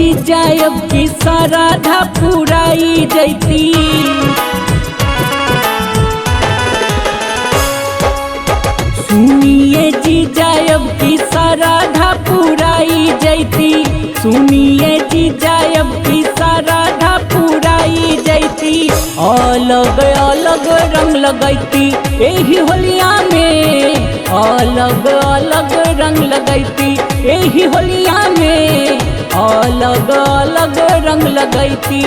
जीजा अब की श्राद्ध पुराई जैती। सुनिए जीजा अब की श्राद्ध पुराई जैती। सुनिए जीजा अब की श्राद्ध पुराई जैती। अलग अलग रंग लगैती एही होलिया में। अलग अलग रंग लगैती एही होलिया में। अलग अलग रंग लगैती।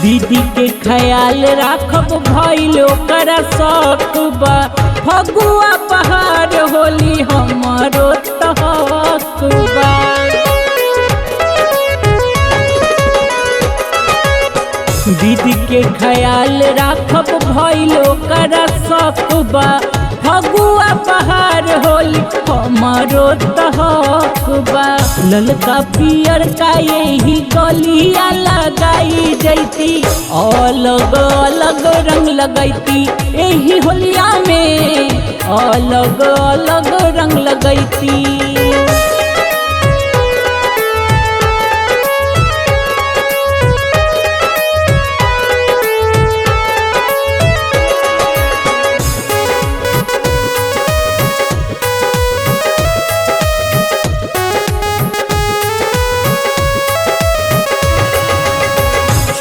दीदी के ख्याल राखब भइल ओकरा शौक बा। फगुआ बहार होली हमरो तहक बा। दीदी के ख्याल राखब भइल ओकरा शौक बा। फगुआ बहार होली हमरो तहक बा। ललका पियर का यही गलिया लगाई जैती। अलग अलग रंग लगैती एही होलिया में। अलग अलग रंग लगैती।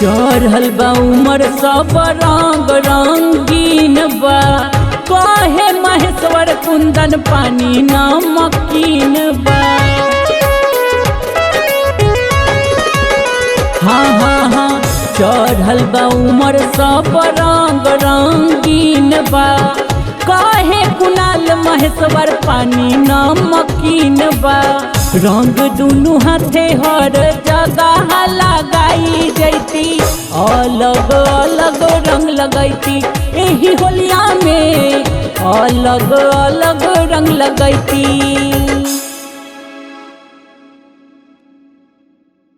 चढ़ल बा उमर सब रंग रंगीन बा। कहे महेश्वर कुंदन पानी नमकीन बा। हाँ हाँ हाँ चढ़ल बा उमर सब रंग रंगीन बा। कहे कुणाल महेश्वर पानी नमकीन बा। रंग दुनू हाथे हर जगह लगाई जैती। अलग अलग रंग लगैती एही होलिया में। अलग अलग रंग लगैती।